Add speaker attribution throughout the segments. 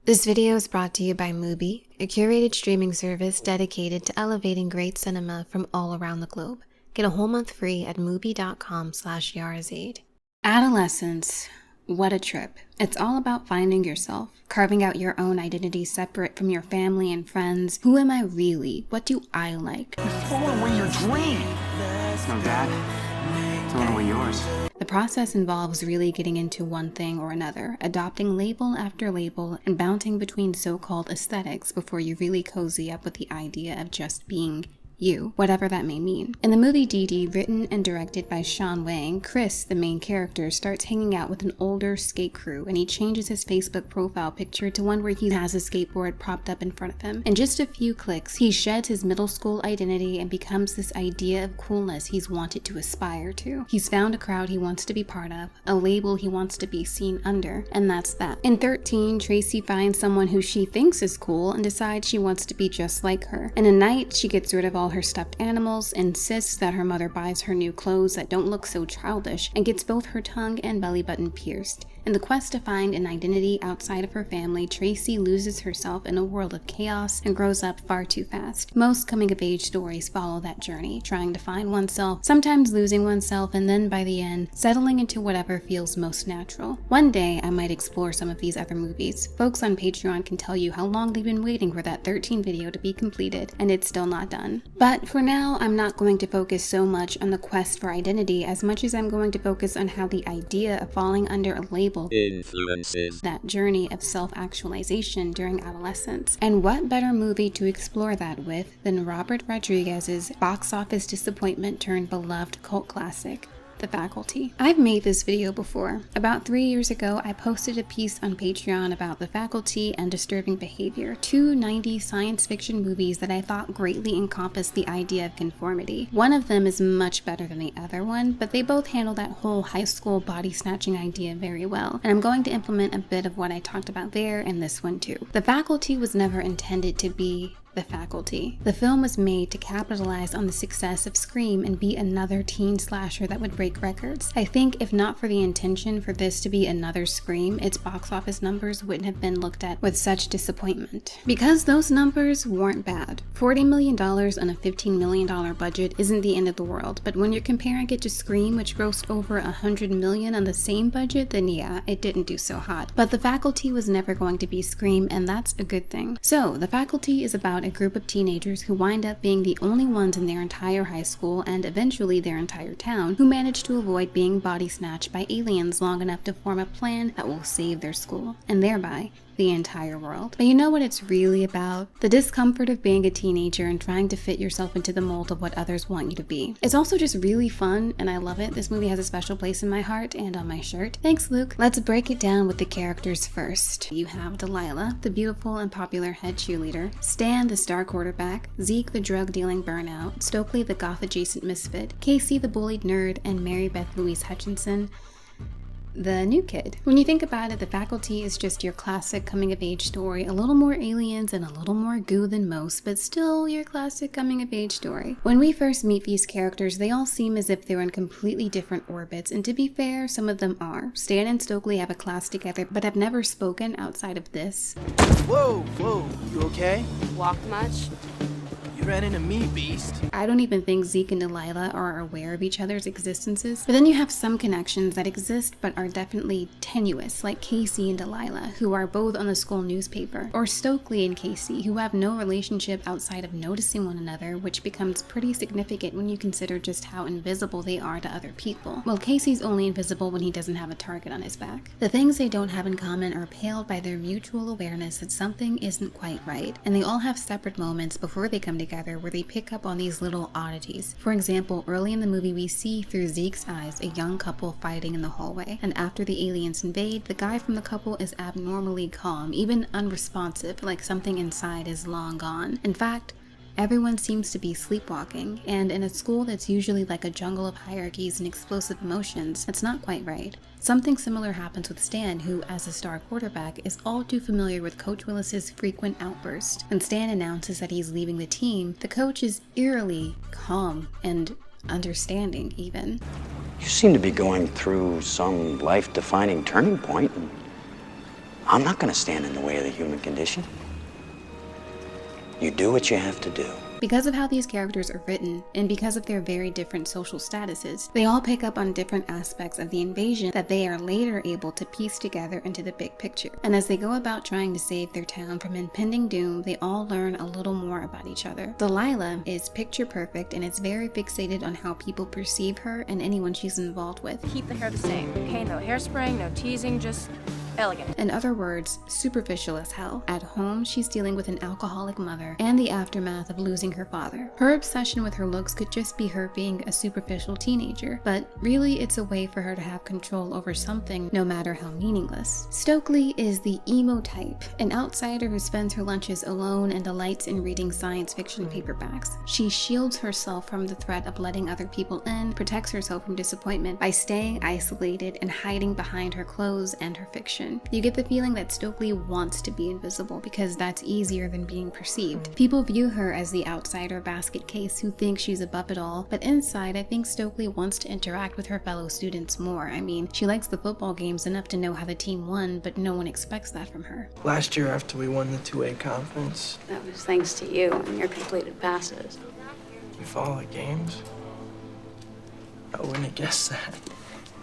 Speaker 1: This video is brought to you by MUBI, a curated streaming service dedicated to elevating great cinema from all around the globe. Get a whole month free at mubi.com/yarazaid. Adolescence. What a trip. It's all about finding yourself, carving out your own identity separate from your family and friends. Who am I really? What do I like?
Speaker 2: You're throwing away your dream. No, Dad. Throwing away yours.
Speaker 1: The process involves really getting into one thing or another, adopting label after label, and bouncing between so-called aesthetics before you really cozy up with the idea of just being you, whatever that may mean. In the movie Dee Dee, written and directed by Sean Wang, Chris, the main character, starts hanging out with an older skate crew, and he changes his Facebook profile picture to one where he has a skateboard propped up in front of him. In just a few clicks, he sheds his middle school identity and becomes this idea of coolness he's wanted to aspire to. He's found a crowd he wants to be part of, a label he wants to be seen under, and that's that. In 13, Tracy finds someone who she thinks is cool and decides she wants to be just like her. In a night, she gets rid of all her stuffed animals, insists that her mother buys her new clothes that don't look so childish, and gets both her tongue and belly button pierced. In the quest to find an identity outside of her family, Tracy loses herself in a world of chaos and grows up far too fast. Most coming-of-age stories follow that journey, trying to find oneself, sometimes losing oneself, and then by the end, settling into whatever feels most natural. One day, I might explore some of these other movies. Folks on Patreon can tell you how long they've been waiting for that 13 video to be completed, and it's still not done. But for now, I'm not going to focus so much on the quest for identity as much as I'm going to focus on how the idea of falling under a label influences that journey of self-actualization during adolescence. And what better movie to explore that with than Robert Rodriguez's box office disappointment turned beloved cult classic, The Faculty. I've made this video before. About 3 years ago, I posted a piece on Patreon about The Faculty and Disturbing Behavior, two 90s science fiction movies that I thought greatly encompassed the idea of conformity. One of them is much better than the other one, but they both handle that whole high school body snatching idea very well, and I'm going to implement a bit of what I talked about there in this one too. The Faculty was never intended to be The Faculty. The film was made to capitalize on the success of Scream and be another teen slasher that would break records. I think if not for the intention for this to be another Scream, its box office numbers wouldn't have been looked at with such disappointment. Because those numbers weren't bad. $40 million on a $15 million budget isn't the end of the world, but when you're comparing it to Scream, which grossed over $100 million on the same budget, then yeah, it didn't do so hot. But The Faculty was never going to be Scream, and that's a good thing. So, The Faculty is about a group of teenagers who wind up being the only ones in their entire high school and eventually their entire town who manage to avoid being body snatched by aliens long enough to form a plan that will save their school, and thereby the entire world. But you know what it's really about? The discomfort of being a teenager and trying to fit yourself into the mold of what others want you to be. It's also just really fun, and I love it. This movie has a special place in my heart and on my shirt. Thanks, Luke. Let's break it down with the characters first. You have Delilah, the beautiful and popular head cheerleader, Stan, the star quarterback, Zeke, the drug-dealing burnout, Stokely, the goth-adjacent misfit, Casey, the bullied nerd, and Mary Beth Louise Hutchinson, the new kid. When you think about it, The Faculty is just your classic coming-of-age story, a little more aliens and a little more goo than most, but still your classic coming-of-age story. When we first meet these characters, they all seem as if they're in completely different orbits, and to be fair, some of them are. Stan and Stokely have a class together, but have never spoken outside of this.
Speaker 3: Whoa, you okay?
Speaker 4: Walked much?
Speaker 3: You ran into me, beast.
Speaker 1: I don't even think Zeke and Delilah are aware of each other's existences. But then you have some connections that exist but are definitely tenuous, like Casey and Delilah, who are both on the school newspaper, or Stokely and Casey, who have no relationship outside of noticing one another, which becomes pretty significant when you consider just how invisible they are to other people. Well, Casey's only invisible when he doesn't have a target on his back. The things they don't have in common are paled by their mutual awareness that something isn't quite right, and they all have separate moments before they come together where they pick up on these little oddities. For example, early in the movie we see through Zeke's eyes a young couple fighting in the hallway, and after the aliens invade, the guy from the couple is abnormally calm, even unresponsive, like something inside is long gone. In fact, everyone seems to be sleepwalking, and in a school that's usually like a jungle of hierarchies and explosive emotions, that's not quite right. Something similar happens with Stan, who, as a star quarterback, is all too familiar with Coach Willis's frequent outbursts. When Stan announces that he's leaving the team, the coach is eerily calm and understanding, even.
Speaker 5: You seem to be going through some life-defining turning point, and
Speaker 4: I'm not gonna stand in the way of the human condition. You do what you have to do.
Speaker 1: Because of how these characters are written, and because of their very different social statuses, they all pick up on different aspects of the invasion that they are later able to piece together into the big picture. And as they go about trying to save their town from impending doom, they all learn a little more about each other. Delilah is picture perfect and is very fixated on how people perceive her and anyone she's involved with.
Speaker 5: Keep the hair the same, okay? No hairspraying, no teasing, just elegant.
Speaker 1: In other words, superficial as hell. At home, she's dealing with an alcoholic mother and the aftermath of losing her father. Her obsession with her looks could just be her being a superficial teenager, but really it's a way for her to have control over something, no matter how meaningless. Stokely is the emo type, an outsider who spends her lunches alone and delights in reading science fiction paperbacks. She shields herself from the threat of letting other people in, protects herself from disappointment by staying isolated and hiding behind her clothes and her fiction. You get the feeling that Stokely wants to be invisible because that's easier than being perceived. People view her as the outsider basket case who thinks she's above it all, but inside I think Stokely wants to interact with her fellow students more. I mean, she likes the football games enough to know how the team won, but no one expects that from her.
Speaker 3: Last year after we won the 2A conference,
Speaker 6: That was thanks to you and your completed passes.
Speaker 3: you follow the games? I wouldn't have guessed that.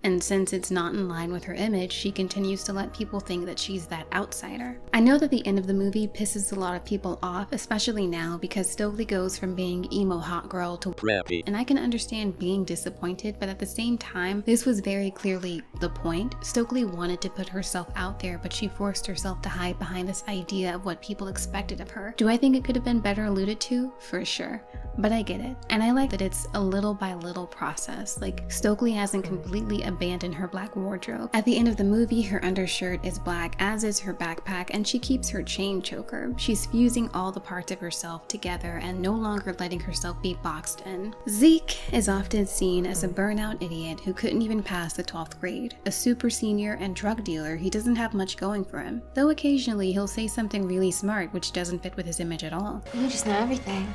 Speaker 1: And since it's not in line with her image, she continues to let people think that she's that outsider. I know that the end of the movie pisses a lot of people off, especially now, because Stokely goes from being emo hot girl to preppy. And I can understand being disappointed, but at the same time, this was very clearly the point. Stokely wanted to put herself out there, but she forced herself to hide behind this idea of what people expected of her. Do I think it could have been better alluded to? For sure. But I get it. And I like that it's a little by little process. Like, Stokely hasn't completely abandoned her black wardrobe. At the end of the movie, her undershirt is black, as is her backpack, and she keeps her chain choker. She's fusing all the parts of herself together and no longer letting herself be boxed in. Zeke is often seen as a burnout idiot who couldn't even pass the 12th grade. A super senior and drug dealer, he doesn't have much going for him. Though occasionally he'll say something really smart which doesn't fit with his image at all.
Speaker 6: You just know everything.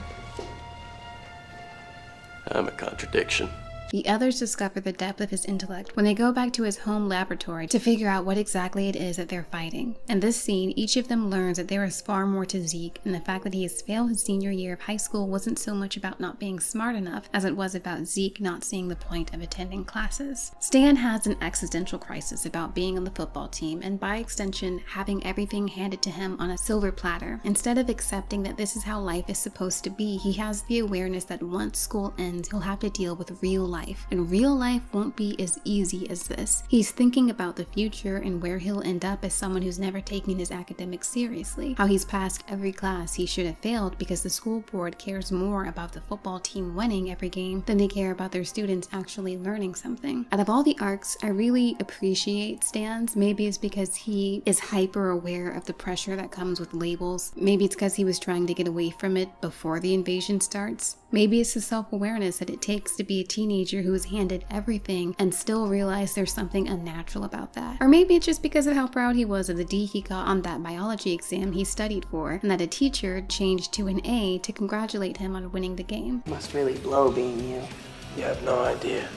Speaker 7: I'm a contradiction.
Speaker 1: The others discover the depth of his intellect when they go back to his home laboratory to figure out what exactly it is that they're fighting. In this scene, each of them learns that there is far more to Zeke, and the fact that he has failed his senior year of high school wasn't so much about not being smart enough as it was about Zeke not seeing the point of attending classes. Stan has an existential crisis about being on the football team, and by extension, having everything handed to him on a silver platter. Instead of accepting that this is how life is supposed to be, he has the awareness that once school ends, he'll have to deal with real life. And real life won't be as easy as this. He's thinking about the future and where he'll end up as someone who's never taken his academics seriously. How he's passed every class he should have failed because the school board cares more about the football team winning every game than they care about their students actually learning something. Out of all the arcs, I really appreciate Stan's. Maybe it's because he is hyper aware of the pressure that comes with labels. Maybe it's because he was trying to get away from it before the invasion starts. Maybe it's the self-awareness that it takes to be a teenager who is handed everything and still realize there's something unnatural about that. Or maybe it's just because of how proud he was of the D he got on that biology exam he studied for, and that a teacher changed to an A to congratulate him on winning the game.
Speaker 6: Must really blow being you.
Speaker 3: You have no idea.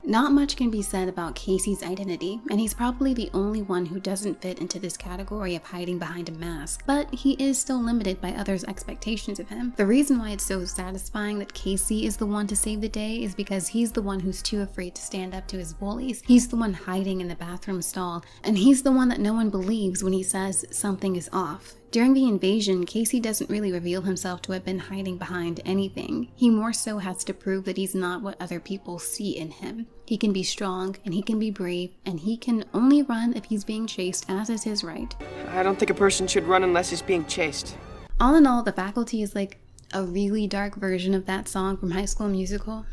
Speaker 1: Not much can be said about Casey's identity, and he's probably the only one who doesn't fit into this category of hiding behind a mask, but he is still limited by others' expectations of him. The reason why it's so satisfying that Casey is the one to save the day is because he's the one who's too afraid to stand up to his bullies. He's the one hiding in the bathroom stall, and he's the one that no one believes when he says something is off. During the invasion, Casey doesn't really reveal himself to have been hiding behind anything. He more so has to prove that he's not what other people see in him. He can be strong, and he can be brave, and he can only run if he's being chased, as is his right.
Speaker 8: I don't think a person should run unless he's being chased.
Speaker 1: All in all, The Faculty is like a really dark version of that song from High School Musical.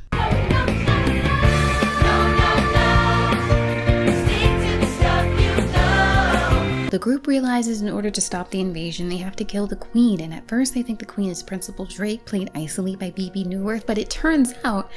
Speaker 1: The group realizes in order to stop the invasion, they have to kill the Queen, and at first they think the Queen is Principal Drake, played icily by BB Newirth, but it turns out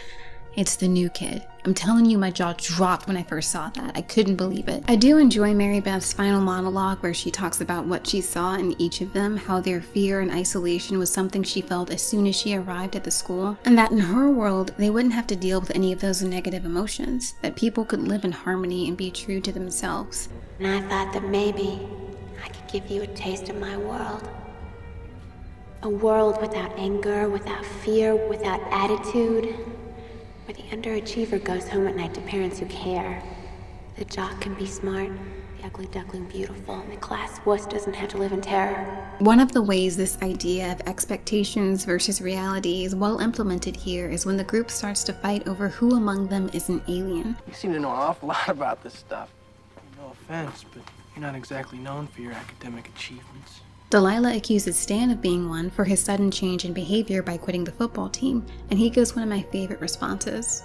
Speaker 1: it's the new kid. I'm telling you, my jaw dropped when I first saw that. I couldn't believe it. I do enjoy Mary Beth's final monologue where she talks about what she saw in each of them, how their fear and isolation was something she felt as soon as she arrived at the school, and that in her world, they wouldn't have to deal with any of those negative emotions, that people could live in harmony and be true to themselves.
Speaker 6: And I thought that maybe I could
Speaker 9: give you a taste of my world. A world without anger, without fear, without attitude. Where the underachiever goes home at night to parents who care. The jock can be smart, the ugly duckling beautiful, and the class wuss doesn't have to live in terror.
Speaker 1: One of the ways this idea of expectations versus reality is well implemented here is when the group starts to fight over who among them is an alien.
Speaker 3: You seem to know an awful lot about this stuff. No offense, but you're not exactly known for your academic achievements.
Speaker 1: Delilah accuses Stan of being one for his sudden change in behavior by quitting the football team, and he gives one of my favorite responses.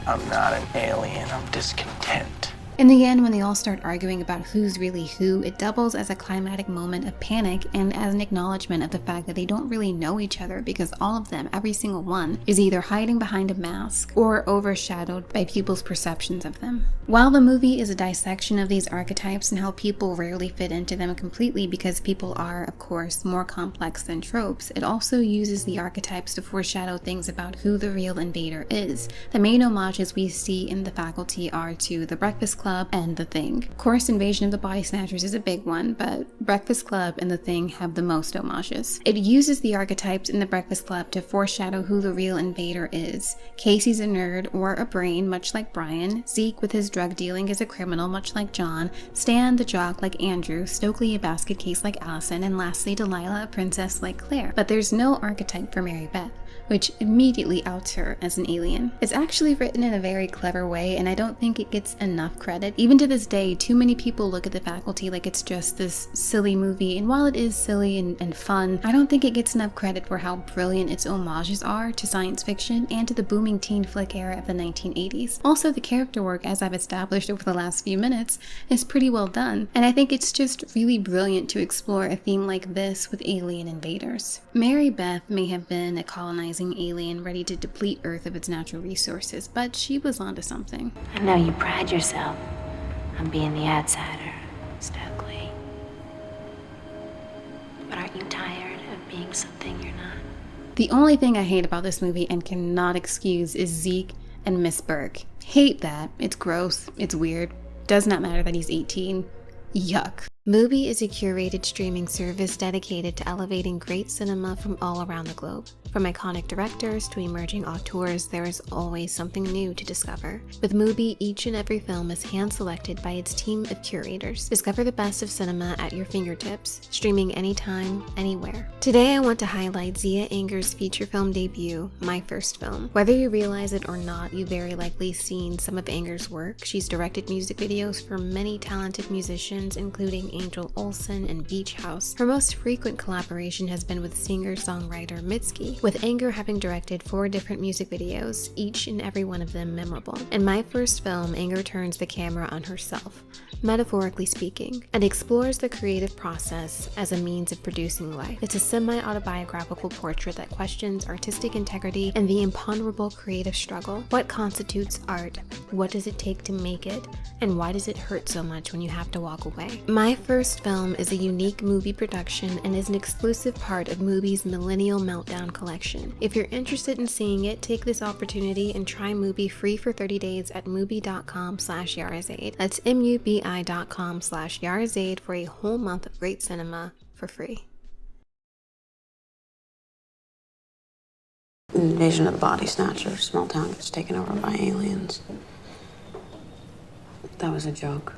Speaker 3: I'm not an alien, I'm discontent.
Speaker 1: In the end, when they all start arguing about who's really who, it doubles as a climatic moment of panic and as an acknowledgement of the fact that they don't really know each other because all of them, every single one, is either hiding behind a mask or overshadowed by people's perceptions of them. While the movie is a dissection of these archetypes and how people rarely fit into them completely because people are, of course, more complex than tropes, it also uses the archetypes to foreshadow things about who the real invader is. The main homages we see in The Faculty are to The Breakfast Club and The Thing. Of course, Invasion of the Body Snatchers is a big one, but Breakfast Club and The Thing have the most homages. It uses the archetypes in The Breakfast Club to foreshadow who the real invader is. Casey's a nerd or a brain, much like Brian. Zeke with his drug dealing is a criminal, much like John. Stan the jock like Andrew. Stokely a basket case like Allison. And lastly, Delilah a princess like Claire. But there's no archetype for Mary Beth, which immediately outs her as an alien. It's actually written in a very clever way, and I don't think it gets enough credit. Even to this day, too many people look at The Faculty like it's just this silly movie, and while it is silly and fun, I don't think it gets enough credit for how brilliant its homages are to science fiction and to the booming teen flick era of the 1980s. Also, the character work, as I've established over the last few minutes, is pretty well done, and I think it's just really brilliant to explore a theme like this with alien invaders. Mary Beth may have been a colonizing alien ready to deplete Earth of its natural resources, but she was onto something.
Speaker 9: I know you pride yourself on being the outsider, Stokely. But aren't you tired of being something you're not?
Speaker 1: The only thing I hate about this movie and cannot excuse is Zeke and Miss Burke. Hate that. It's gross. It's weird. Does not matter that he's 18. Yuck. MUBI is a curated streaming service dedicated to elevating great cinema from all around the globe. From iconic directors to emerging auteurs, there is always something new to discover. With MUBI, each and every film is hand-selected by its team of curators. Discover the best of cinema at your fingertips, streaming anytime, anywhere. Today I want to highlight Zia Anger's feature film debut, My First Film. Whether you realize it or not, you've very likely seen some of Anger's work. She's directed music videos for many talented musicians, including Angel Olsen and Beach House. Her most frequent collaboration has been with singer-songwriter Mitski, with Anger having directed 4 different music videos, each and every one of them memorable. In My First Film, Anger turns the camera on herself, metaphorically speaking, and explores the creative process as a means of producing life. It's a semi-autobiographical portrait that questions artistic integrity and the imponderable creative struggle. What constitutes art? What does it take to make it? And why does it hurt so much when you have to walk away? My First Film is a unique MUBI production and is an exclusive part of MUBI's Millennial Meltdown collection. If you're interested in seeing it, take this opportunity and try MUBI free for 30 days at mubi.com/Yarazaid. That's mubi.com/Yarazaid for a whole month of great cinema for free.
Speaker 6: Invasion of the Body Snatchers. Small town gets taken over by aliens. That was a joke.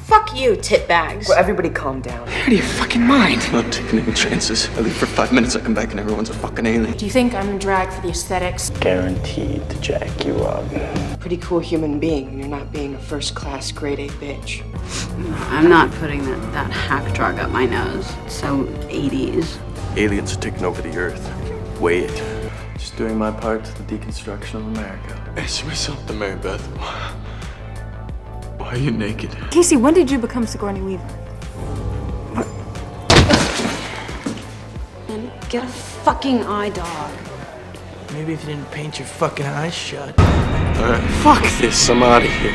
Speaker 5: Fuck you, titbags.
Speaker 8: Well, everybody calm down.
Speaker 3: Out of your fucking mind.
Speaker 7: I'm not taking any chances. I leave for 5 minutes, I come back and everyone's a fucking alien.
Speaker 5: Do you think I'm a drag for the aesthetics?
Speaker 3: Guaranteed to jack you up.
Speaker 8: Pretty cool human being when you're not being a first-class grade A bitch.
Speaker 6: I'm not putting that hack drug up my nose. It's so 80s.
Speaker 7: Aliens are taking over the Earth. Wait.
Speaker 3: Just doing my part to the deconstruction of America.
Speaker 7: Ask me something, Mary Beth. Why are you naked?
Speaker 5: Casey, when did you become Sigourney Weaver?
Speaker 6: And get a fucking eye dog.
Speaker 3: Maybe if you didn't paint your fucking eyes shut.
Speaker 7: Alright, fuck this, I'm out of here.